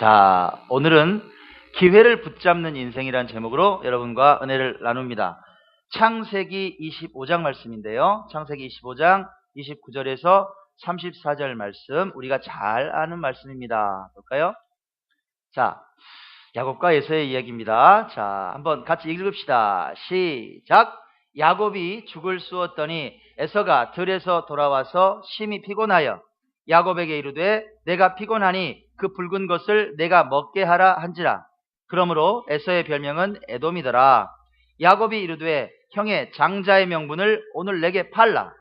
자, 오늘은 기회를 붙잡는 인생이란 제목으로 여러분과 은혜를 나눕니다. 창세기 25장 말씀인데요. 창세기 25장 29절에서 34절 말씀, 우리가 잘 아는 말씀입니다. 볼까요? 자, 야곱과 에서의 이야기입니다. 자, 한번 같이 읽읍시다. 시작! 야곱이 죽을 쑤었더니 에서가 들에서 돌아와서 심히 피곤하여 야곱에게 이르되 내가 피곤하니 그 붉은 것을 내가 먹게 하라 한지라. 그러므로 에서의 별명은 에돔이더라. 야곱이 이르되 형의 장자의 명분을 오늘 내게 팔라.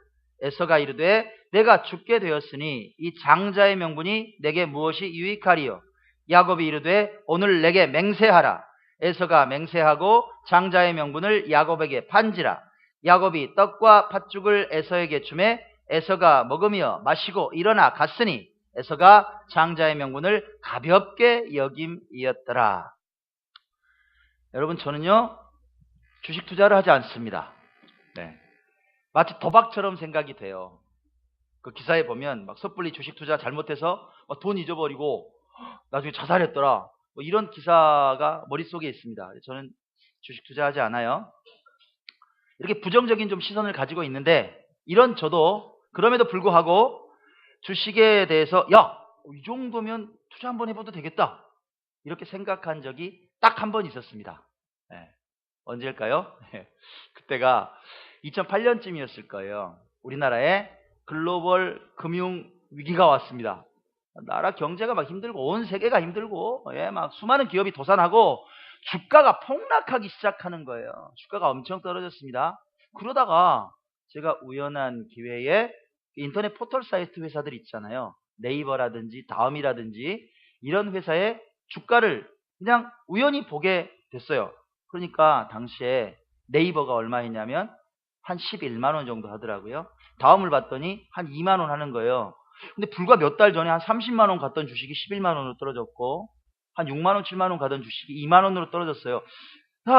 에서가 이르되 내가 죽게 되었으니 이 장자의 명분이 내게 무엇이 유익하리요? 야곱이 이르되 오늘 내게 맹세하라. 에서가 맹세하고 장자의 명분을 야곱에게 판지라. 야곱이 떡과 팥죽을 에서에게 주매 에서가 먹으며 마시고 일어나 갔으니 에서가 장자의 명분을 가볍게 여김이었더라. 여러분, 저는요 주식 투자를 하지 않습니다. 마치 도박처럼 생각이 돼요. 그 기사에 보면 막 섣불리 주식 투자 잘못해서 돈 잊어버리고 나중에 자살했더라, 이런 기사가 머릿속에 있습니다. 저는 주식 투자하지 않아요. 이렇게 부정적인 좀 시선을 가지고 있는데, 이런 저도 그럼에도 불구하고 주식에 대해서 이 정도면 투자 한번 해봐도 되겠다, 이렇게 생각한 적이 딱 한 번 있었습니다. 언제일까요? 그때가 2008년쯤이었을 거예요. 우리나라에 글로벌 금융 위기가 왔습니다. 나라 경제가 막 힘들고 온 세계가 힘들고 막 수많은 기업이 도산하고 주가가 폭락하기 시작하는 거예요. 주가가 엄청 떨어졌습니다. 그러다가 제가 우연한 기회에 인터넷 포털 사이트 회사들 있잖아요. 네이버라든지 다음이라든지 이런 회사의 주가를 그냥 우연히 보게 됐어요. 그러니까 당시에 네이버가 얼마였냐면 한 11만 원 정도 하더라고요. 다음을 봤더니 한 2만 원 하는 거예요. 근데 불과 몇 달 전에 한 30만 원 갔던 주식이 11만 원으로 떨어졌고, 한 6만 원, 7만 원 가던 주식이 2만 원으로 떨어졌어요.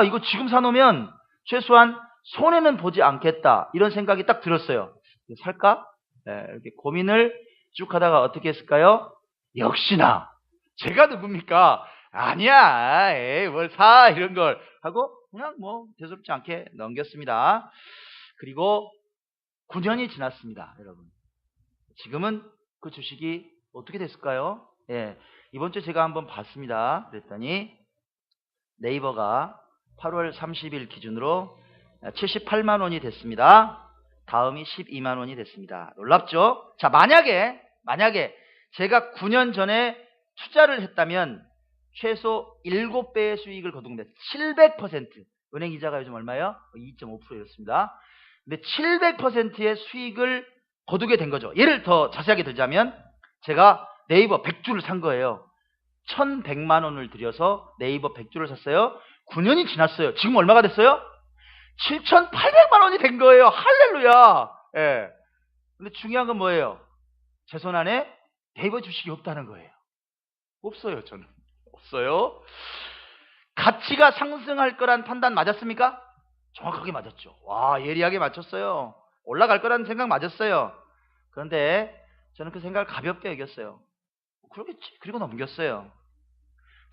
이거 지금 사놓으면 최소한 손해는 보지 않겠다, 이런 생각이 딱 들었어요. 살까? 이렇게 고민을 쭉 하다가 어떻게 했을까요? 역시나 제가 누굽니까? 아니야, 뭘 사, 이런 걸 하고 그냥 대수롭지 않게 넘겼습니다. 그리고 9년이 지났습니다, 여러분. 지금은 그 주식이 어떻게 됐을까요? 이번 주에 제가 한번 봤습니다. 그랬더니 네이버가 8월 30일 기준으로 78만 원이 됐습니다. 다음이 12만 원이 됐습니다. 놀랍죠? 자, 만약에 제가 9년 전에 투자를 했다면 최소 7배의 수익을 거둔다. 700%. 은행 이자가 요즘 얼마예요? 2.5%였습니다. 근데 700%의 수익을 거두게 된 거죠. 예를 더 자세하게 들자면 제가 네이버 100주를 산 거예요. 1100만 원을 들여서 네이버 100주를 샀어요. 9년이 지났어요. 지금 얼마가 됐어요? 7800만 원이 된 거예요. 할렐루야. 근데 중요한 건 뭐예요? 제 손 안에 네이버 주식이 없다는 거예요. 없어요, 저는. 없어요. 가치가 상승할 거란 판단 맞았습니까? 정확하게 맞았죠. 와, 예리하게 맞췄어요. 올라갈 거라는 생각 맞았어요. 그런데 저는 그 생각을 가볍게 여겼어요. 그러겠지. 그리고 넘겼어요.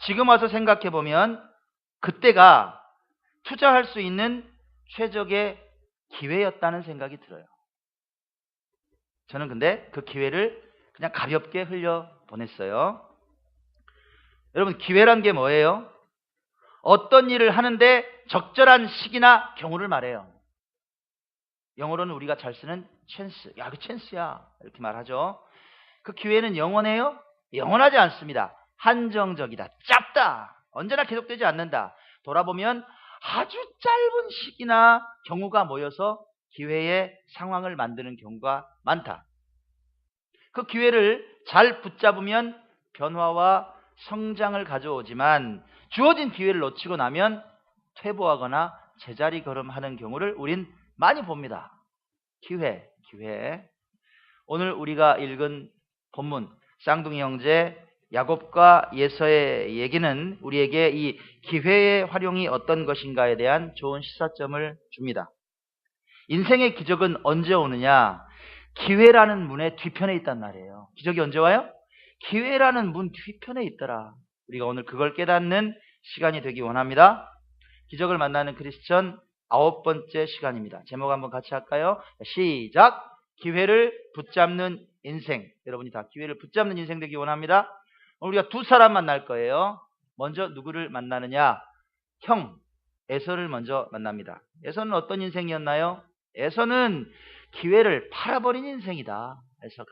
지금 와서 생각해보면 그때가 투자할 수 있는 최적의 기회였다는 생각이 들어요. 저는 근데 그 기회를 그냥 가볍게 흘려보냈어요. 여러분, 기회란 게 뭐예요? 어떤 일을 하는데 적절한 시기나 경우를 말해요. 영어로는 우리가 잘 쓰는 찬스. 그 찬스야, 이렇게 말하죠. 그 기회는 영원해요? 영원하지 않습니다. 한정적이다. 짧다. 언제나 계속되지 않는다. 돌아보면 아주 짧은 시기나 경우가 모여서 기회의 상황을 만드는 경우가 많다. 그 기회를 잘 붙잡으면 변화와 성장을 가져오지만 주어진 기회를 놓치고 나면 퇴보하거나 제자리 걸음하는 경우를 우린 많이 봅니다. 기회. 오늘 우리가 읽은 본문 쌍둥이 형제 야곱과 에서의 얘기는 우리에게 이 기회의 활용이 어떤 것인가에 대한 좋은 시사점을 줍니다. 인생의 기적은 언제 오느냐? 기회라는 문의 뒤편에 있단 말이에요. 기적이 언제 와요? 기회라는 문 뒤편에 있더라. 우리가 오늘 그걸 깨닫는 시간이 되기 원합니다. 기적을 만나는 크리스천 9번째 시간입니다. 제목 한번 같이 할까요? 시작! 기회를 붙잡는 인생. 여러분이 다 기회를 붙잡는 인생 되기 원합니다. 오늘 우리가 두 사람 만날 거예요. 먼저 누구를 만나느냐? 형 에서를 먼저 만납니다. 에서는 어떤 인생이었나요? 에서는 기회를 팔아버린 인생이다. 에서가.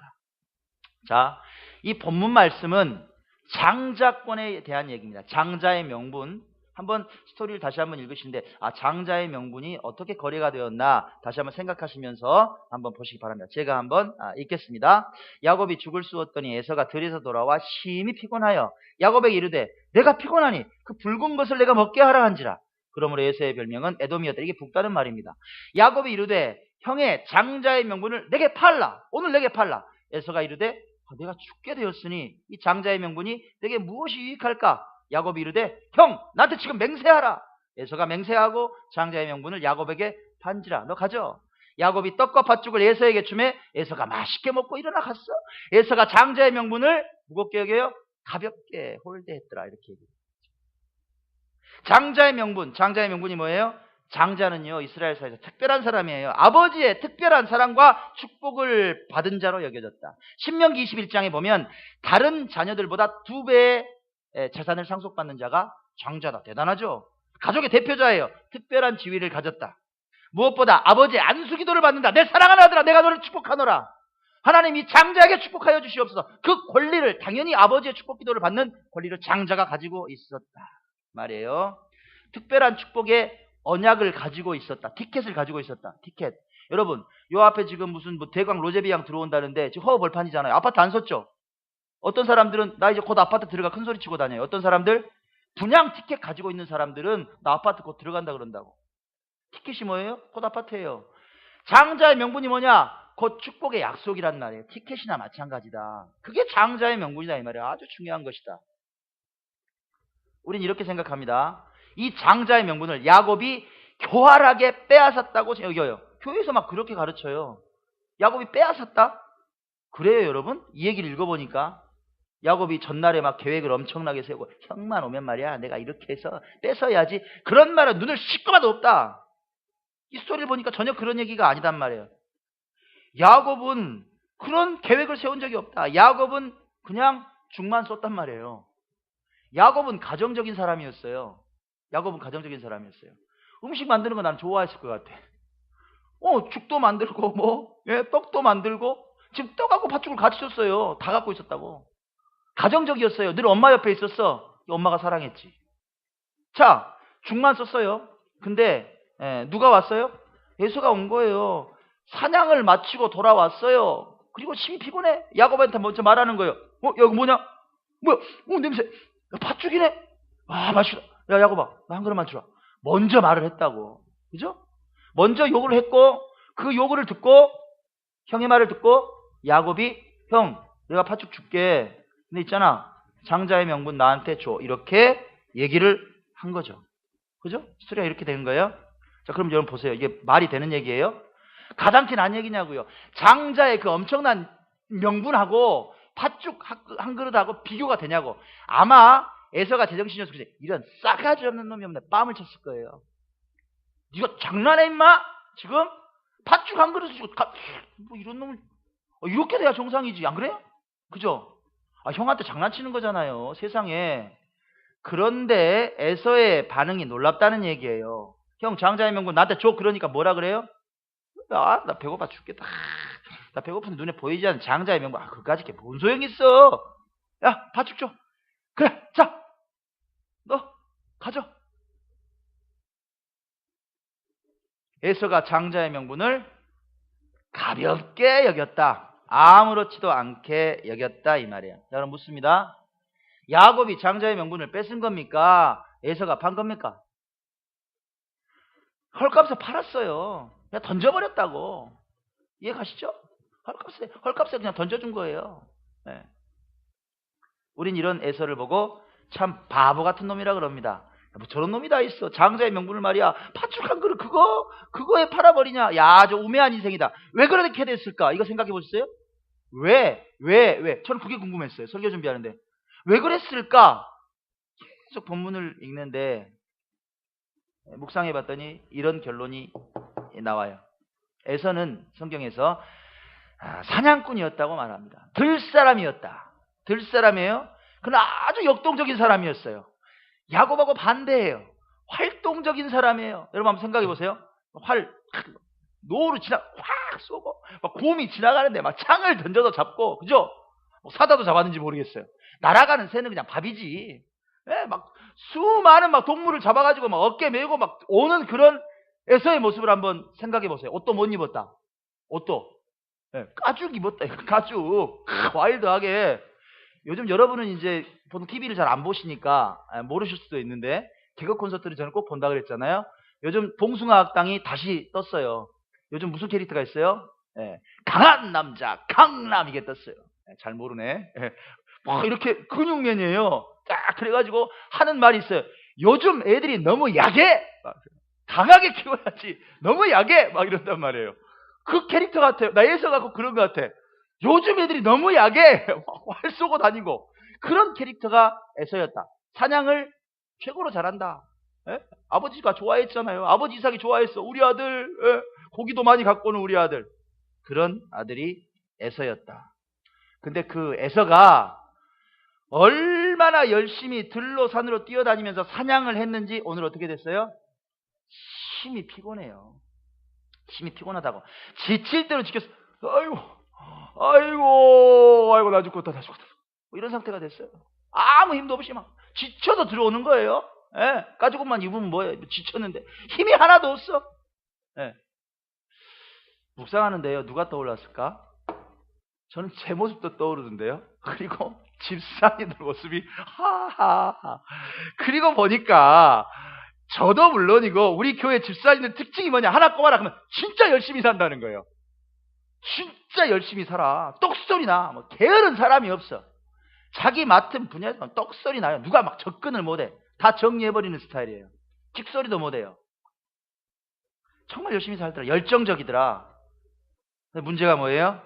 자, 이 본문 말씀은 장자권에 대한 얘기입니다. 장자의 명분. 한번 스토리를 다시 한번 읽으시는데 장자의 명분이 어떻게 거래가 되었나 다시 한번 생각하시면서 한번 보시기 바랍니다. 제가 한번 읽겠습니다. 야곱이 죽을 쑤었더니 에서가 들에서 돌아와 심히 피곤하여 야곱에게 이르되 내가 피곤하니 그 붉은 것을 내가 먹게 하라 한지라. 그러므로 에서의 별명은 에돔이었다. 이게 북다른 말입니다. 야곱이 이르되 형의 장자의 명분을 내게 팔라. 오늘 내게 팔라. 에서가 이르되 내가 죽게 되었으니 이 장자의 명분이 내게 무엇이 유익할까? 야곱이 이르되 형 나한테 지금 맹세하라. 에서가 맹세하고 장자의 명분을 야곱에게 판지라. 너 가져. 야곱이 떡과 팥죽을 에서에게 주매 에서가 맛있게 먹고 일어나 갔어. 에서가 장자의 명분을 무겁게 여겨요? 가볍게 홀대했더라. 이렇게 얘기해요. 장자의 명분이 뭐예요? 장자는요 이스라엘 사회에서 특별한 사람이에요. 아버지의 특별한 사랑과 축복을 받은 자로 여겨졌다. 신명기 21장에 보면 다른 자녀들보다 2배의 재산을 상속받는 자가 장자다. 대단하죠? 가족의 대표자예요. 특별한 지위를 가졌다. 무엇보다 아버지의 안수기도를 받는다. 내 사랑하는 아들아 내가 너를 축복하노라. 하나님이 장자에게 축복하여 주시옵소서. 그 권리를 당연히 아버지의 축복기도를 받는 권리를 장자가 가지고 있었다 말이에요. 특별한 축복의 언약을 가지고 있었다. 티켓을 가지고 있었다. 티켓. 여러분 요 앞에 지금 무슨 대광 로제비앙 들어온다는데 지금 허허벌판이잖아요. 아파트 안 썼죠? 어떤 사람들은 나 이제 곧 아파트 들어가 큰 소리 치고 다녀요. 어떤 사람들 분양 티켓 가지고 있는 사람들은 나 아파트 곧 들어간다 그런다고. 티켓이 뭐예요? 곧 아파트예요. 장자의 명분이 뭐냐? 곧 축복의 약속이란 말이에요. 티켓이나 마찬가지다. 그게 장자의 명분이다 이 말이에요. 아주 중요한 것이다. 우린 이렇게 생각합니다. 이 장자의 명분을 야곱이 교활하게 빼앗았다고 여겨요. 교회에서 막 그렇게 가르쳐요. 야곱이 빼앗았다? 그래요 여러분? 이 얘기를 읽어보니까 야곱이 전날에 막 계획을 엄청나게 세우고 형만 오면 말이야 내가 이렇게 해서 뺏어야지 그런 말은 눈을 씻고 봐도 없다. 이 스토리를 보니까 전혀 그런 얘기가 아니단 말이에요. 야곱은 그런 계획을 세운 적이 없다. 야곱은 그냥 죽만 쏟단 말이에요. 야곱은 가정적인 사람이었어요. 음식 만드는 거 난 좋아했을 것 같아. 죽도 만들고 떡도 만들고 지금 떡하고 팥죽을 같이 줬어요. 다 갖고 있었다고. 가정적이었어요. 늘 엄마 옆에 있었어. 엄마가 사랑했지. 자, 죽만 썼어요. 근데 누가 왔어요? 에서가 온 거예요. 사냥을 마치고 돌아왔어요. 그리고 심히 피곤해. 야곱한테 먼저 말하는 거예요. 여기 뭐냐? 뭐야? 냄새. 팥죽이네. 맛있다. 야 야곱아 나 한 그릇만 주라. 먼저 말을 했다고. 그죠? 먼저 요구를 했고 그 요구를 듣고 형의 말을 듣고 야곱이 형 내가 팥죽 줄게. 근데 있잖아 장자의 명분 나한테 줘. 이렇게 얘기를 한 거죠. 그죠? 스토리가 이렇게 되는 거예요. 자 그럼 여러분 보세요. 이게 말이 되는 얘기예요? 가당키 난 얘기냐고요. 장자의 그 엄청난 명분하고 팥죽 한 그릇하고 비교가 되냐고. 아마 에서가 제정신이어서 그래. 이런 싸가지 없는 놈이 없네. 뺨을 쳤을 거예요. 네가 장난해 임마? 지금 팥죽 한 그릇 주고 이런 놈을 이렇게 돼야 정상이지. 안 그래요? 그죠? 형한테 장난치는 거잖아요. 세상에. 그런데 에서의 반응이 놀랍다는 얘기예요. 형 장자의 명분 나한테 줘. 그러니까 뭐라 그래요? 나 배고파 죽겠다. 나 배고픈데 눈에 보이지 않는 장자의 명분. 그까짓 게 뭔 소용이 있어. 야 팥죽 줘. 그래 자 너 가져. 에서가 장자의 명분을 가볍게 여겼다. 아무렇지도 않게 여겼다 이 말이에요. 여러분 묻습니다. 야곱이 장자의 명분을 뺏은 겁니까? 에서가 판 겁니까? 헐값에 팔았어요. 그냥 던져버렸다고. 이해 가시죠? 헐값에 그냥 던져준 거예요. 네. 우린 이런 에서를 보고 참 바보 같은 놈이라 그럽니다. 뭐 저런 놈이 다 있어. 장자의 명분을 말이야. 팥죽 한 그릇 그거에 팔아버리냐. 야, 저 우매한 인생이다. 왜 그렇게 됐을까? 이거 생각해 보셨어요? 왜? 저는 그게 궁금했어요. 설교 준비하는데. 왜 그랬을까? 쭉 본문을 읽는데 묵상해 봤더니 이런 결론이 나와요. 에서는 성경에서 사냥꾼이었다고 말합니다. 들사람이었다. 들사람이에요. 그는 아주 역동적인 사람이었어요. 야곱하고 반대예요. 활동적인 사람이에요. 여러분 한번 생각해 보세요. 노루 확 쏘고 막 곰이 지나가는데 막 창을 던져서 잡고, 그죠? 사다도 잡았는지 모르겠어요. 날아가는 새는 그냥 밥이지. 예, 막 수많은 막 동물을 잡아가지고 막 어깨 메고 막 오는 그런 에서의 모습을 한번 생각해 보세요. 옷도 못 입었다. 옷도 가죽 입었다. 가죽 와일드하게. 요즘 여러분은 이제 보통 TV를 잘 안 보시니까 모르실 수도 있는데, 개그 콘서트를 저는 꼭 본다 그랬잖아요. 요즘 봉숭아 학당이 다시 떴어요. 요즘 무슨 캐릭터가 있어요? 강한 남자 강남, 이게 떴어요. 잘 모르네. 막 이렇게 근육맨이에요. 딱 그래가지고 하는 말이 있어요. 요즘 애들이 너무 약해. 강하게 키워야지. 너무 약해. 막 이런단 말이에요. 그 캐릭터 같아요. 나 예서 갖고 그런 것 같아. 요즘 애들이 너무 약해. 활 쏘고 다니고. 그런 캐릭터가 에서였다. 사냥을 최고로 잘한다. 아버지가 좋아했잖아요. 아버지 이삭이 좋아했어. 우리 아들, 고기도 많이 갖고 오는 우리 아들. 그런 아들이 에서였다. 근데 그 에서가 얼마나 열심히 들로 산으로 뛰어다니면서 사냥을 했는지 오늘 어떻게 됐어요? 심히 피곤해요. 심히 피곤하다고. 지칠 대로 지켰어. 아이고, 나 죽겠다. 뭐 이런 상태가 됐어요. 아무 힘도 없이 막 지쳐서 들어오는 거예요. 가죽옷만 입으면 뭐예요? 지쳤는데 힘이 하나도 없어. 묵상하는데요, 누가 떠올랐을까? 저는 제 모습도 떠오르던데요. 그리고 집사님들 모습이 하하하. 그리고 보니까 저도 물론이고 우리 교회 집사님들 특징이 뭐냐, 하나 꼽아라 그러면 진짜 열심히 산다는 거예요. 진짜 열심히 살아. 똑소리 나. 뭐 게으른 사람이 없어. 자기 맡은 분야에서 떡소리 나요. 누가 막 접근을 못해. 다 정리해버리는 스타일이에요. 찍소리도 못해요. 정말 열심히 살더라. 열정적이더라. 문제가 뭐예요?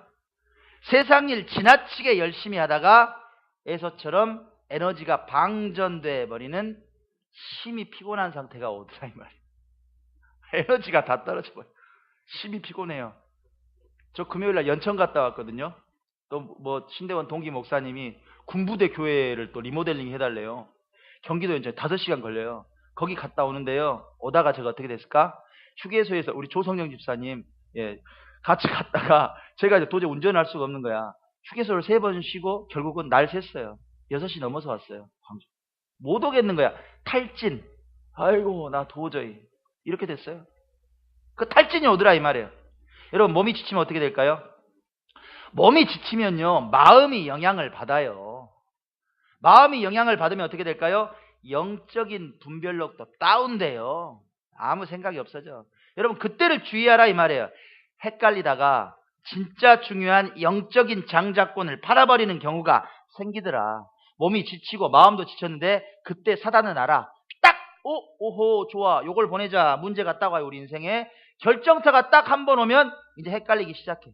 세상 일 지나치게 열심히 하다가 에서처럼 에너지가 방전돼 버리는 심히 피곤한 상태가 오더라 이 말이에요. 에너지가 다 떨어져 버려요. 심히 피곤해요. 저 금요일날 연천 갔다 왔거든요. 또 뭐 신대원 동기 목사님이 군부대 교회를 또 리모델링 해달래요. 경기도 연천 5시간 걸려요. 거기 갔다 오는데요. 오다가 제가 어떻게 됐을까? 휴게소에서 우리 조성영 집사님 같이 갔다가 제가 이제 도저히 운전할 수가 없는 거야. 휴게소를 3번 쉬고 결국은 날 샜어요. 6시 넘어서 왔어요. 광주. 못 오겠는 거야. 탈진. 아이고 나 도저히. 이렇게 됐어요. 그 탈진이 오더라 이 말이에요. 여러분 몸이 지치면 어떻게 될까요? 몸이 지치면요 마음이 영향을 받아요. 마음이 영향을 받으면 어떻게 될까요? 영적인 분별력도 다운돼요. 아무 생각이 없어져. 여러분 그때를 주의하라 이 말이에요. 헷갈리다가 진짜 중요한 영적인 장자권을 팔아버리는 경우가 생기더라. 몸이 지치고 마음도 지쳤는데 그때 사단은 알아. 딱! 오호 좋아. 요걸 보내자. 문제가 딱 와요. 우리 인생에. 결정타가 딱 한 번 오면 이제 헷갈리기 시작해.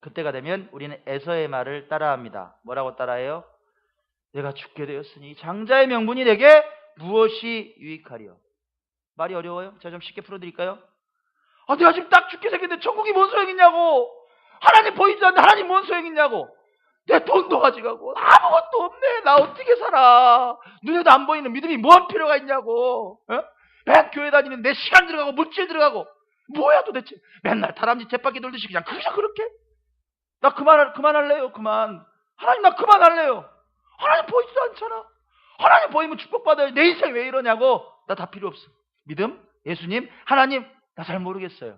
그때가 되면 우리는 에서의 말을 따라합니다. 뭐라고 따라해요? 내가 죽게 되었으니 장자의 명분이 내게 무엇이 유익하리요? 말이 어려워요? 제가 좀 쉽게 풀어드릴까요? 내가 지금 딱 죽게 생겼는데 천국이 뭔 소용있냐고. 하나님 보이지 않는데 하나님 뭔 소용있냐고. 내 돈도 가져가고 아무것도 없네. 나 어떻게 살아. 눈에도 안 보이는 믿음이 뭐할 필요가 있냐고. 맨 교회 다니면 내 시간 들어가고 물질 들어가고 뭐야 도대체. 맨날 다람쥐 쳇바퀴 돌듯이 그냥 그렇게. 나 그만할래요. 그만. 하나님 나 그만할래요. 하나님 보이지도 않잖아. 하나님 보이면 축복받아요. 내 인생 왜 이러냐고. 나 다 필요 없어. 믿음, 예수님, 하나님 나 잘 모르겠어요.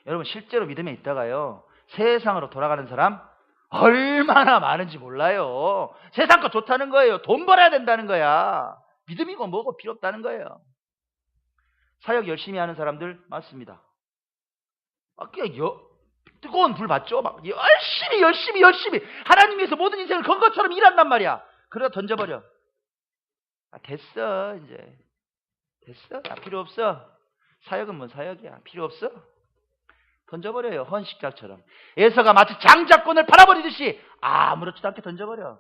여러분 실제로 믿음에 있다가요 세상으로 돌아가는 사람 얼마나 많은지 몰라요. 세상 거 좋다는 거예요. 돈 벌어야 된다는 거야. 믿음이고 뭐고 필요 없다는 거예요. 사역 열심히 하는 사람들 많습니다. 그냥 뜨거운 불 받죠. 막 열심히 하나님 위해서 모든 인생을 건 것처럼 일한단 말이야. 그러다 던져버려. 됐어 이제. 됐어. 필요 없어. 사역은 뭔 사역이야. 필요 없어. 던져버려요. 헌식자처럼. 에서가 마치 장자권을 팔아버리듯이 아무렇지도 않게 던져버려.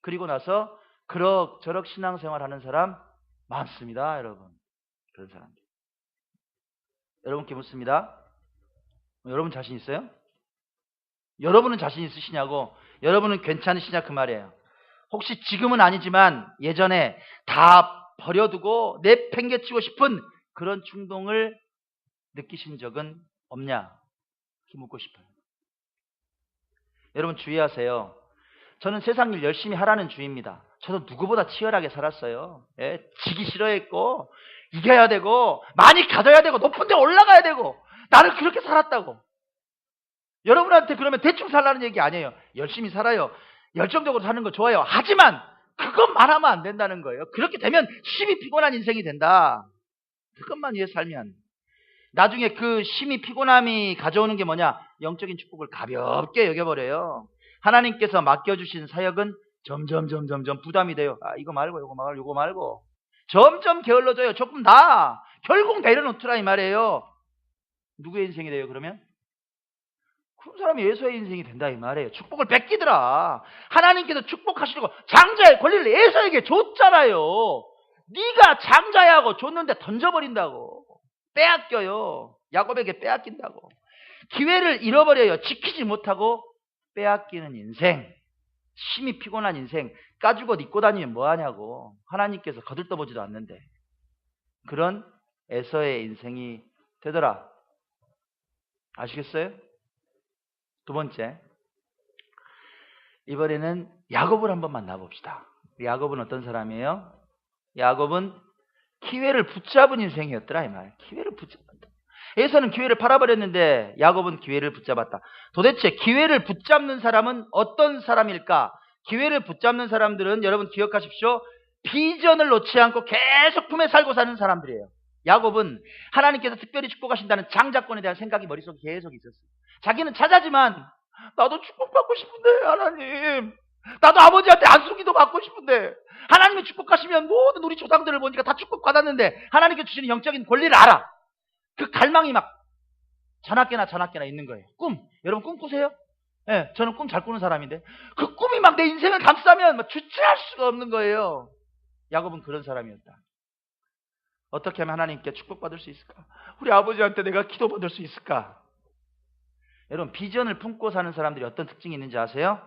그리고 나서 그럭저럭 신앙생활하는 사람 많습니다. 여러분. 그런 사람들. 여러분께 묻습니다. 여러분 자신 있어요? 여러분은 자신 있으시냐고, 여러분은 괜찮으시냐 그 말이에요. 혹시 지금은 아니지만 예전에 다 버려두고 내팽개치고 싶은 그런 충동을 느끼신 적은 없냐? 이렇게 묻고 싶어요. 여러분 주의하세요. 저는 세상 일 열심히 하라는 주의입니다. 저도 누구보다 치열하게 살았어요. 예, 지기 싫어했고 이겨야 되고 많이 가져야 되고 높은 데 올라가야 되고 나는 그렇게 살았다고. 여러분한테 그러면 대충 살라는 얘기 아니에요. 열심히 살아요. 열정적으로 사는 거 좋아요. 하지만 그것만 하면 안 된다는 거예요. 그렇게 되면 심히 피곤한 인생이 된다. 그것만 위해 살면. 나중에 그 심히 피곤함이 가져오는 게 뭐냐? 영적인 축복을 가볍게 여겨버려요. 하나님께서 맡겨주신 사역은 점점 부담이 돼요. 아, 이거 말고 요거 말고 점점 게을러져요. 조금 다 결국 내려놓더라 이 말이에요. 누구의 인생이 돼요 그러면? 그런 사람이 에서의 인생이 된다 이 말이에요. 축복을 뺏기더라. 하나님께서 축복하시려고 장자의 권리를 에서에게 줬잖아요. 네가 장자야 하고 줬는데 던져버린다고. 빼앗겨요. 야곱에게 빼앗긴다고. 기회를 잃어버려요. 지키지 못하고 빼앗기는 인생. 심히 피곤한 인생. 까죽옷 입고 다니면 뭐하냐고. 하나님께서 거들떠보지도 않는데. 그런 에서의 인생이 되더라. 아시겠어요? 두 번째, 이번에는 야곱을 한번 만나봅시다. 야곱은 어떤 사람이에요? 야곱은 기회를 붙잡은 인생이었더라 이 말. 기회를 붙잡았다. 에서는 기회를 팔아버렸는데 야곱은 기회를 붙잡았다. 도대체 기회를 붙잡는 사람은 어떤 사람일까? 기회를 붙잡는 사람들은 여러분 기억하십시오. 비전을 놓지 않고 계속 품에 살고 사는 사람들이에요. 야곱은 하나님께서 특별히 축복하신다는 장자권에 대한 생각이 머릿속에 계속 있었어요. 자기는 찾아지만 나도 축복받고 싶은데 하나님, 나도 아버지한테 안수기도 받고 싶은데 하나님이 축복하시면 모든 우리 조상들을 보니까 다 축복받았는데 하나님께 주시는 영적인 권리를 알아. 그 갈망이 막 자나깨나 있는 거예요. 꿈, 여러분 꿈 꾸세요? 네, 저는 꿈 잘 꾸는 사람인데 그 꿈이 막 내 인생을 감싸면 막 주체할 수가 없는 거예요. 야곱은 그런 사람이었다. 어떻게 하면 하나님께 축복받을 수 있을까? 우리 아버지한테 내가 기도받을 수 있을까? 여러분 비전을 품고 사는 사람들이 어떤 특징이 있는지 아세요?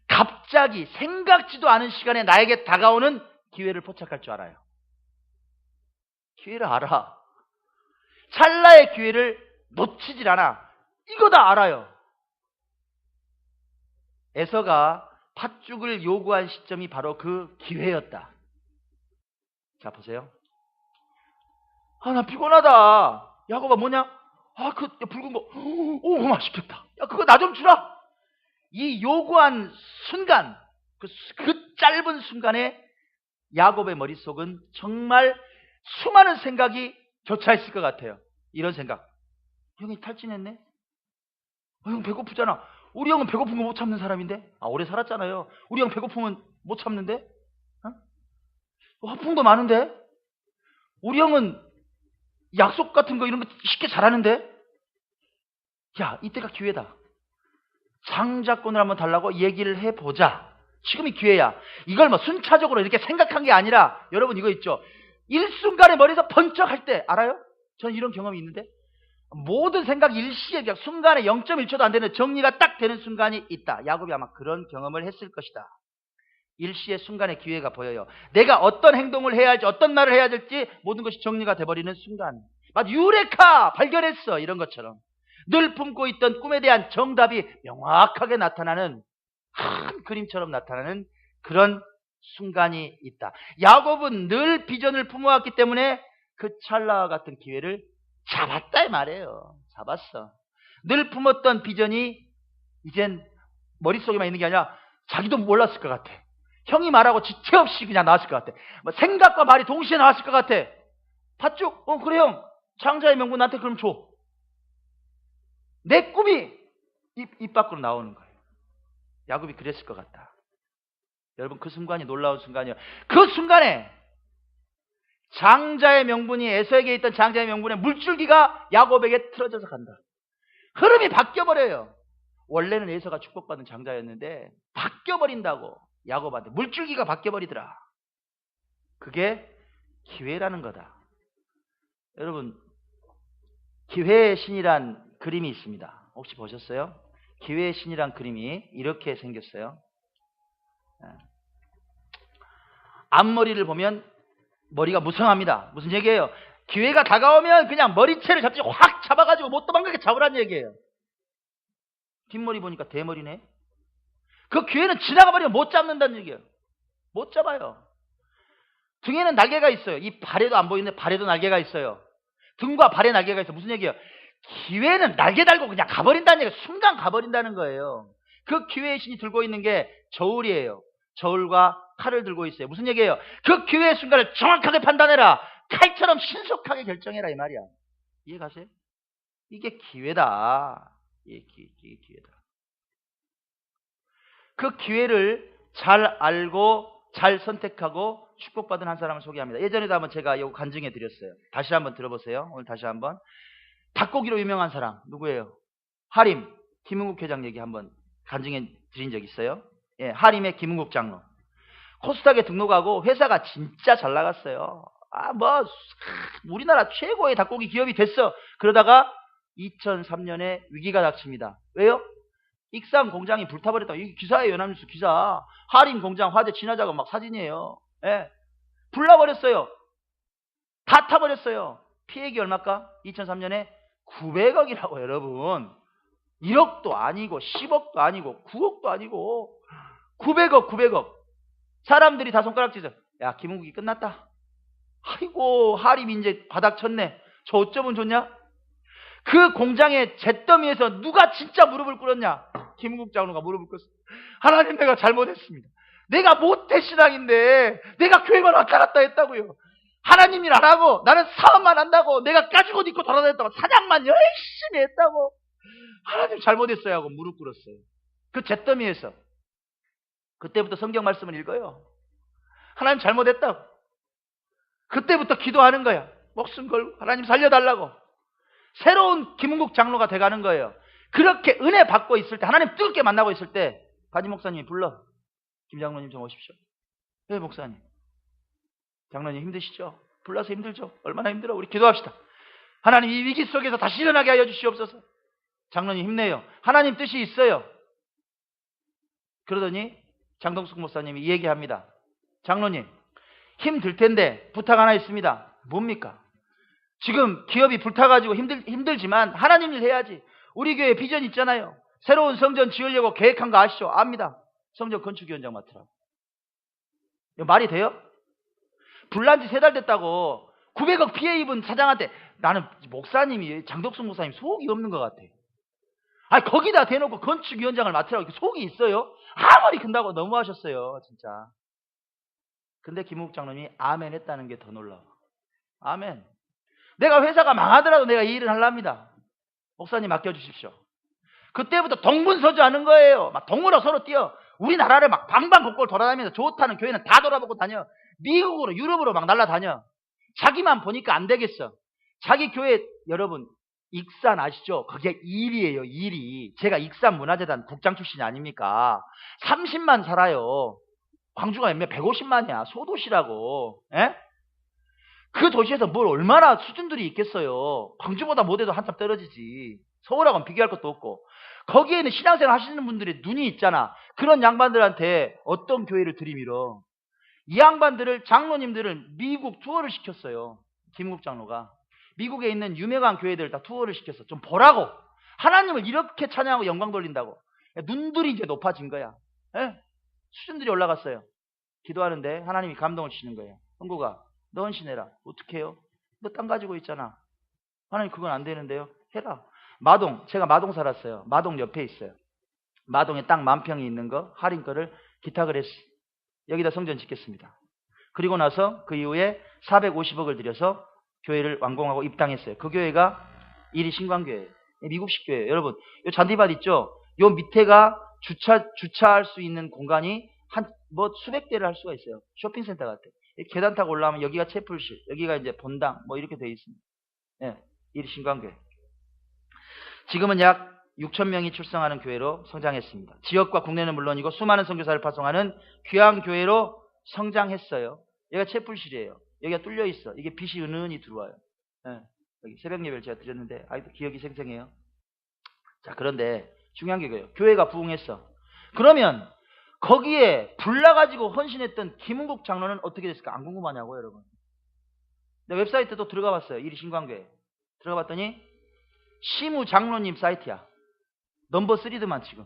갑자기 생각지도 않은 시간에 나에게 다가오는 기회를 포착할 줄 알아요. 기회를 알아. 찰나의 기회를 놓치질 않아. 이거 다 알아요. 에서가 팥죽을 요구한 시점이 바로 그 기회였다. 자 보세요. 아, 나 피곤하다. 야곱아 뭐냐? 아, 그 붉은 거. 오, 맛있겠다. 야, 그거 나 좀 주라. 이 요구한 순간, 그 짧은 순간에 야곱의 머릿속은 정말 수많은 생각이 교차했을 것 같아요. 이런 생각. 형이 탈진했네? 형 배고프잖아. 우리 형은 배고픈 거 못 참는 사람인데? 아, 오래 살았잖아요. 우리 형 배고프면 못 참는데? 화풍도 많은데? 우리 형은 약속 같은 거 이런 거 쉽게 잘하는데? 야, 이때가 기회다. 장자권을 한번 달라고 얘기를 해보자. 지금이 기회야. 이걸 뭐 순차적으로 이렇게 생각한 게 아니라 여러분 이거 있죠. 일순간에 머리에서 번쩍 할 때 알아요? 저는 이런 경험이 있는데 모든 생각이 일시에 그냥 순간에 0.1초도 안 되는 정리가 딱 되는 순간이 있다. 야곱이 아마 그런 경험을 했을 것이다. 일시의 순간의 기회가 보여요. 내가 어떤 행동을 해야 할지 어떤 말을 해야 될지 모든 것이 정리가 돼버리는 순간. 막 유레카 발견했어. 이런 것처럼. 늘 품고 있던 꿈에 대한 정답이 명확하게 나타나는 큰 그림처럼 나타나는 그런 순간이 있다. 야곱은 늘 비전을 품어왔기 때문에 그 찰나와 같은 기회를 잡았다 이 말이에요. 잡았어. 늘 품었던 비전이 이젠 머릿속에만 있는 게 아니라 자기도 몰랐을 것 같아. 형이 말하고 지체 없이 그냥 나왔을 것 같아. 생각과 말이 동시에 나왔을 것 같아. 팥죽? 그래 형. 장자의 명분 나한테 그럼 줘. 내 꿈이 입 밖으로 나오는 거예요. 야곱이 그랬을 것 같다. 여러분 그 순간이 놀라운 순간이에요. 그 순간에 장자의 명분이 에서에게 있던 장자의 명분의 물줄기가 야곱에게 틀어져서 간다. 흐름이 바뀌어버려요. 원래는 에서가 축복받은 장자였는데 바뀌어버린다고. 야곱한테 물줄기가 바뀌어버리더라. 그게 기회라는 거다. 여러분, 기회의 신이란 그림이 있습니다. 혹시 보셨어요? 기회의 신이란 그림이 이렇게 생겼어요. 앞머리를 보면 머리가 무성합니다. 무슨 얘기예요? 기회가 다가오면 그냥 머리채를 잡지 확 잡아가지고 못 도망가게 잡으라는 얘기예요. 뒷머리 보니까 대머리네. 그 기회는 지나가 버리면 못 잡는다는 얘기예요. 못 잡아요. 등에는 날개가 있어요. 이 발에도 안 보이는데 발에도 날개가 있어요. 등과 발에 날개가 있어요. 무슨 얘기예요? 기회는 날개 달고 그냥 가버린다는 얘기예요. 순간 가버린다는 거예요. 그 기회의 신이 들고 있는 게 저울이에요. 저울과 칼을 들고 있어요. 무슨 얘기예요? 그 기회의 순간을 정확하게 판단해라. 칼처럼 신속하게 결정해라 이 말이야. 이해가세요? 이게 기회다. 이게 기회다. 그 기회를 잘 알고 잘 선택하고 축복받은 한 사람을 소개합니다. 예전에도 한번 제가 이거 간증해 드렸어요. 다시 한번 들어보세요. 오늘 다시 한번. 닭고기로 유명한 사람 누구예요? 하림 김은국 회장 얘기 한번 간증해 드린 적 있어요. 예, 하림의 김은국 장로. 코스닥에 등록하고 회사가 진짜 잘 나갔어요. 우리나라 최고의 닭고기 기업이 됐어. 그러다가 2003년에 위기가 닥칩니다. 왜요? 익산 공장이 불타버렸다. 이 기사예요. 연합뉴스 기사. 하림 공장 화재 진화자가 막 사진이에요. 예. 불나버렸어요. 다 타버렸어요. 피해액이 얼마일까? 2003년에 900억이라고 여러분. 1억도 아니고 10억도 아니고 9억도 아니고 900억. 사람들이 다 손가락 찢어. 야, 김은국이 끝났다. 아이고, 하림 이제 바닥 쳤네. 저 어쩌면 좋냐? 그 공장의 잿더미에서 누가 진짜 무릎을 꿇었냐? 김은국 장로가 무릎을 꿇었어. 하나님, 내가 잘못했습니다. 내가 모태 신앙인데 내가 교회만 왔다 갔다 했다고요. 하나님 일 안 하고 나는 사업만 한다고 내가 까죽 옷 입고 돌아다녔다고 사냥만 열심히 했다고 하나님 잘못했어요 하고 무릎 꿇었어요. 그 잿더미에서. 그때부터 성경 말씀을 읽어요. 하나님 잘못했다고. 그때부터 기도하는 거야. 목숨 걸고 하나님 살려달라고. 새로운 김은국 장로가 돼가는 거예요. 그렇게 은혜 받고 있을 때, 하나님 뜨겁게 만나고 있을 때 가지 목사님이 불러. 김 장로님 좀 오십시오. 네, 목사님. 장로님 힘드시죠? 불러서 힘들죠? 얼마나 힘들어? 우리 기도합시다. 하나님, 이 위기 속에서 다시 일어나게 하여 주시옵소서. 장로님 힘내요. 하나님 뜻이 있어요. 그러더니 장동숙 목사님이 얘기합니다. 장로님, 힘들 텐데 부탁 하나 있습니다. 뭡니까? 지금 기업이 불타가지고 힘들지만 하나님 일 해야지. 우리 교회 비전 있잖아요. 새로운 성전 지으려고 계획한 거 아시죠? 압니다. 성전 건축위원장 맡으라고. 이거 말이 돼요? 불난 지 3달 됐다고 900억 피해 입은 사장한테. 나는 목사님이, 장덕숙 목사님 속이 없는 것 같아. 아니, 거기다 대놓고 건축위원장을 맡으라고 속이 있어요? 아무리 큰다고 너무하셨어요 진짜. 근데 김은국 장로님이 아멘 했다는 게 더 놀라워. 아멘. 내가 회사가 망하더라도 내가 이 일을 하랍니다. 목사님 맡겨주십시오. 그때부터 동분서주하는 거예요. 막 동으로 서로 뛰어. 우리나라를 막 방방곡곡 돌아다니면서 좋다는 교회는 다 돌아보고 다녀. 미국으로 유럽으로 막 날아다녀. 자기만 보니까 안 되겠어. 자기 교회, 여러분 익산 아시죠? 그게 일이에요. 일이. 제가 익산문화재단 국장 출신이 아닙니까? 30만 살아요. 광주가 몇 150만이야. 소도시라고. 에? 그 도시에서 뭘 얼마나 수준들이 있겠어요. 광주보다 못해도 한참 떨어지지. 서울하고는 비교할 것도 없고. 거기에는 신앙생활 하시는 분들의 눈이 있잖아. 그런 양반들한테 어떤 교회를 들이밀어. 이 양반들을, 장로님들을 미국 투어를 시켰어요. 김은국 장로가. 미국에 있는 유명한 교회들 다 투어를 시켰어. 좀 보라고. 하나님을 이렇게 찬양하고 영광 돌린다고. 눈들이 이제 높아진 거야. 에? 수준들이 올라갔어요. 기도하는데 하나님이 감동을 주시는 거예요. 은국아, 너 헌신해라. 어떻게 해요? 너 땅 가지고 있잖아. 하나님, 그건 안 되는데요. 해라. 마동, 제가 마동 살았어요. 마동 옆에 있어요. 마동에 땅 10,000평이 있는 거, 할인 거를 기탁을 했어. 여기다 성전 짓겠습니다. 그리고 나서 그 이후에 450억을 들여서 교회를 완공하고 입당했어요. 그 교회가 이리 신광교회예요. 미국식 교회예요. 여러분, 요 잔디밭 있죠? 요 밑에가 주차할 수 있는 공간이 수백 대를 할 수가 있어요. 쇼핑센터 같아. 계단 타고 올라오면 여기가 채플실, 여기가 이제 본당, 이렇게 되어 있습니다. 예, 이리 신광교회. 지금은 약 6천 명이 출석하는 교회로 성장했습니다. 지역과 국내는 물론이고 수많은 선교사를 파송하는 귀한 교회로 성장했어요. 여기가 채플실이에요. 여기가 뚫려 있어. 이게 빛이 은은히 들어와요. 네. 여기 새벽 예배를 제가 드렸는데 아직도 기억이 생생해요. 자, 그런데 중요한 게 이거예요. 교회가 부흥했어. 그러면 거기에 불나가지고 헌신했던 김은국 장로는 어떻게 됐을까? 안 궁금하냐고요, 여러분. 내 웹사이트도 들어가 봤어요. 이리 신광교회. 들어가 봤더니 시무 장로님 사이트야. 넘버 3드만 지금.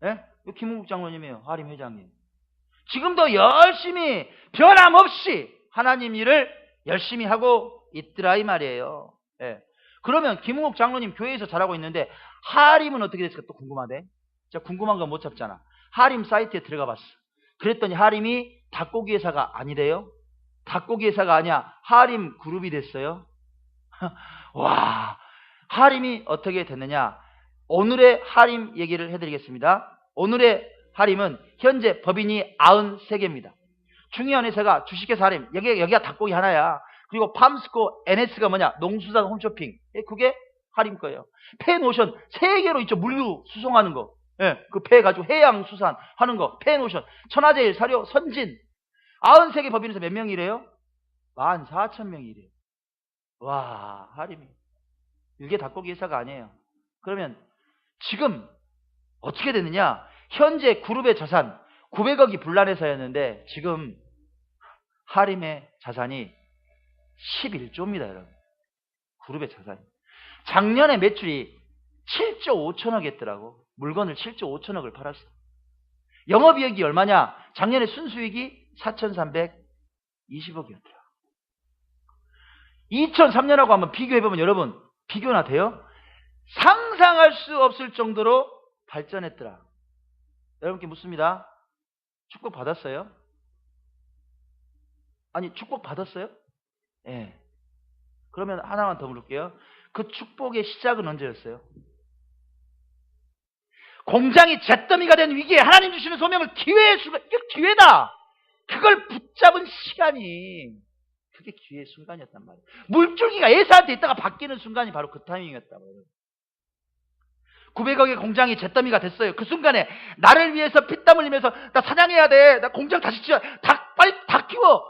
예? 김은국 장로님이에요. 하림 회장님. 지금도 열심히 변함없이 하나님 일을 열심히 하고 있더라 이 말이에요. 예. 그러면 김은국 장로님 교회에서 잘하고 있는데 하림은 어떻게 됐을까 또 궁금하대. 진짜 궁금한 건 못 잡잖아. 하림 사이트에 들어가 봤어. 그랬더니 하림이 닭고기 회사가 아니래요. 닭고기 회사가 아니야. 하림 그룹이 됐어요. 와, 하림이 어떻게 됐느냐. 오늘의 하림 얘기를 해드리겠습니다. 오늘의 하림은 현재 법인이 93개입니다. 중요한 회사가 주식회사 하림. 여기가 닭고기 하나야. 그리고 팜스코 NS가 뭐냐? 농수산 홈쇼핑. 그게 하림 거예요. 펜오션 3개로 있죠. 물류 수송하는 거. 예, 그 배 가지고 해양수산 하는 거. 펜오션. 천하제일, 사료, 선진. 93개 법인에서 몇 명이래요? 14,000명이 이래요. 와, 하림이. 이게 닭고기 회사가 아니에요. 그러면 지금 어떻게 됐느냐? 현재 그룹의 자산 900억이 불란회사였는데 지금 하림의 자산이 11조입니다, 여러분. 그룹의 자산이. 작년에 매출이 7조 5천억 했더라고. 물건을 7조 5천억을 팔았어. 영업이익이 얼마냐? 작년에 순수익이 4,320억이었더라. 2003년하고 한번 비교해보면 여러분, 비교나 돼요? 상상할 수 없을 정도로 발전했더라. 여러분께 묻습니다. 축복 받았어요? 아니, 축복 받았어요? 예. 네. 그러면 하나만 더 물을게요. 그 축복의 시작은 언제였어요? 공장이 잿더미가 된 위기에 하나님 주시는 소명을 기회의 순간, 이게 기회다! 그걸 붙잡은 시간이, 그게 기회의 순간이었단 말이에요. 물줄기가 에사한테 있다가 바뀌는 순간이 바로 그 타이밍이었다고. 900억의 공장이 잿더미가 됐어요. 그 순간에 나를 위해서 피땀 흘리면서 나 사냥해야 돼. 나 공장 다시 지어. 빨리 닭 키워.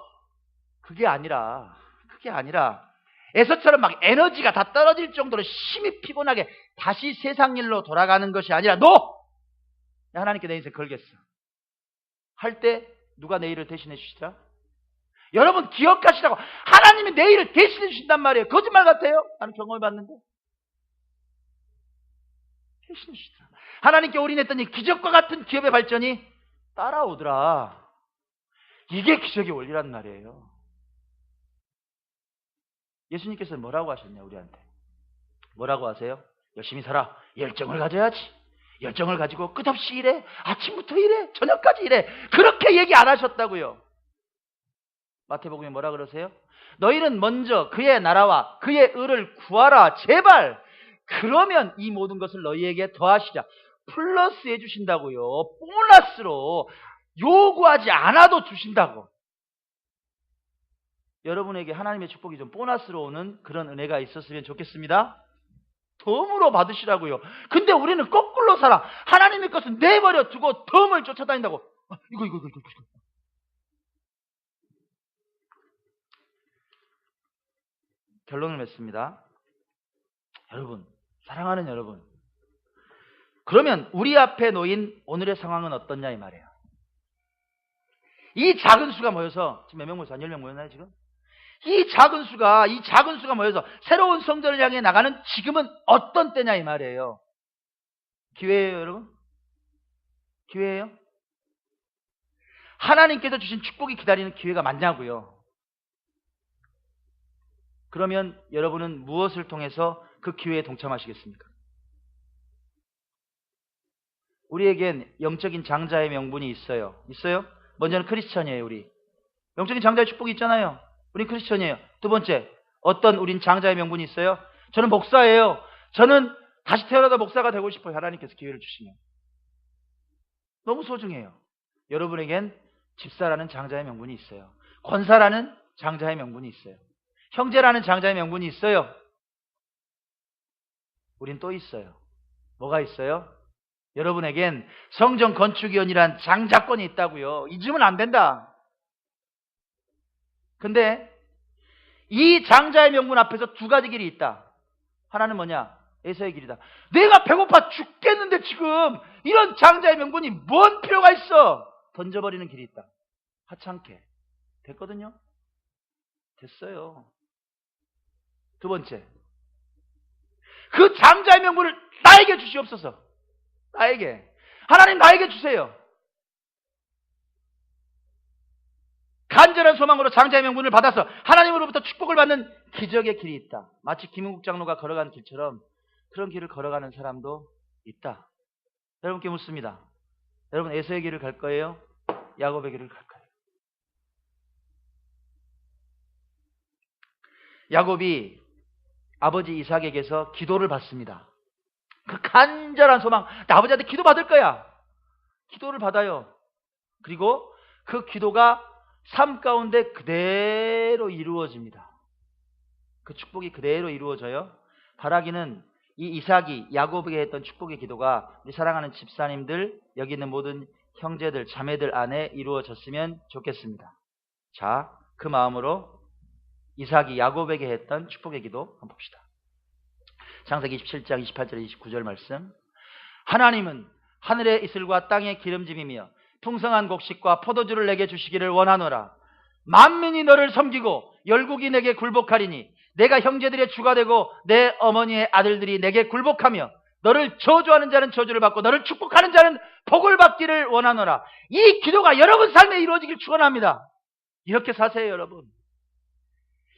그게 아니라 에서처럼 막 에너지가 다 떨어질 정도로 심히 피곤하게 다시 세상 일로 돌아가는 것이 아니라 하나님께 내 인생 걸겠어. 할 때 누가 내 일을 대신해 주시더라? 여러분 기억하시라고. 하나님이 내 일을 대신해 주신단 말이에요. 거짓말 같아요? 나는 경험해봤는데. 대신해 주시더라. 하나님께 올인했더니 기적과 같은 기업의 발전이 따라오더라. 이게 기적의 원리란 말이에요. 예수님께서 뭐라고 하셨냐 우리한테. 뭐라고 하세요? 열심히 살아. 열정을 가져야지. 열정을 가지고 끝없이 일해. 아침부터 일해. 저녁까지 일해. 그렇게 얘기 안 하셨다고요. 마태복음에 뭐라 그러세요? 너희는 먼저 그의 나라와 그의 의를 구하라. 제발. 그러면 이 모든 것을 너희에게 더하시자. 플러스 해주신다고요. 보너스로 요구하지 않아도 주신다고. 여러분에게 하나님의 축복이 좀 보너스로 오는 그런 은혜가 있었으면 좋겠습니다. 덤으로 받으시라고요. 근데 우리는 거꾸로 살아. 하나님의 것은 내버려 두고 덤을 쫓아다닌다고. 이거. 결론을 맺습니다. 여러분, 사랑하는 여러분. 그러면 우리 앞에 놓인 오늘의 상황은 어떻냐 이 말이에요. 이 작은 수가 모여서 지금 몇 명 모였어요? 10명 모였나요 지금? 이 작은 수가 모여서 새로운 성전을 향해 나가는 지금은 어떤 때냐 이 말이에요. 기회예요, 여러분? 기회예요? 하나님께서 주신 축복이 기다리는 기회가 맞냐고요. 그러면 여러분은 무엇을 통해서 그 기회에 동참하시겠습니까? 우리에겐 영적인 장자의 명분이 있어요. 있어요? 먼저는 크리스천이에요, 우리. 영적인 장자의 축복이 있잖아요. 우린 크리스천이에요. 두 번째, 어떤 우린 장자의 명분이 있어요? 저는 목사예요. 저는 다시 태어나다 목사가 되고 싶어요. 하나님께서 기회를 주시면. 너무 소중해요. 여러분에겐 집사라는 장자의 명분이 있어요. 권사라는 장자의 명분이 있어요. 형제라는 장자의 명분이 있어요. 우린 또 있어요. 뭐가 있어요? 여러분에겐 성전 건축위원이란 장자권이 있다고요. 잊으면 안 된다. 근데 이 장자의 명분 앞에서 두 가지 길이 있다. 하나는 뭐냐? 에서의 길이다. 내가 배고파 죽겠는데 지금 이런 장자의 명분이 뭔 필요가 있어? 던져버리는 길이 있다. 하찮게. 됐거든요? 됐어요. 두 번째. 그 장자의 명분을 나에게 주시옵소서. 나에게. 하나님 나에게 주세요. 간절한 소망으로 장자의 명분을 받아서 하나님으로부터 축복을 받는 기적의 길이 있다. 마치 김은국 장로가 걸어간 길처럼 그런 길을 걸어가는 사람도 있다. 여러분께 묻습니다. 여러분 에서의 길을 갈 거예요? 야곱의 길을 갈 거예요? 야곱이 아버지 이삭에게서 기도를 받습니다. 그 간절한 소망, 나 아버지한테 기도 받을 거야. 기도를 받아요. 그리고 그 기도가 삶 가운데 그대로 이루어집니다. 그 축복이 그대로 이루어져요. 바라기는 이 이삭이 야곱에게 했던 축복의 기도가 우리 사랑하는 집사님들, 여기 있는 모든 형제들, 자매들 안에 이루어졌으면 좋겠습니다. 자, 그 마음으로 이삭이 야곱에게 했던 축복의 기도 한번 봅시다. 창세기 27장 28절 29절 말씀. 하나님은 하늘의 이슬과 땅의 기름짐이며 풍성한 곡식과 포도주를 내게 주시기를 원하노라. 만민이 너를 섬기고 열국이 내게 굴복하리니 내가 형제들의 주가 되고 내 어머니의 아들들이 내게 굴복하며 너를 저주하는 자는 저주를 받고 너를 축복하는 자는 복을 받기를 원하노라. 이 기도가 여러분 삶에 이루어지길 축원합니다. 이렇게 사세요, 여러분.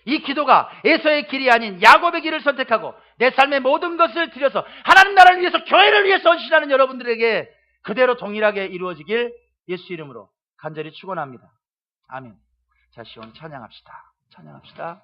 이 기도가 에서의 길이 아닌 야곱의 길을 선택하고 내 삶의 모든 것을 들여서 하나님 나라를 위해서, 교회를 위해서 헌신하는 여러분들에게 그대로 동일하게 이루어지길 예수 이름으로 간절히 축원합니다. 아멘. 자, 시원 찬양합시다. 찬양합시다.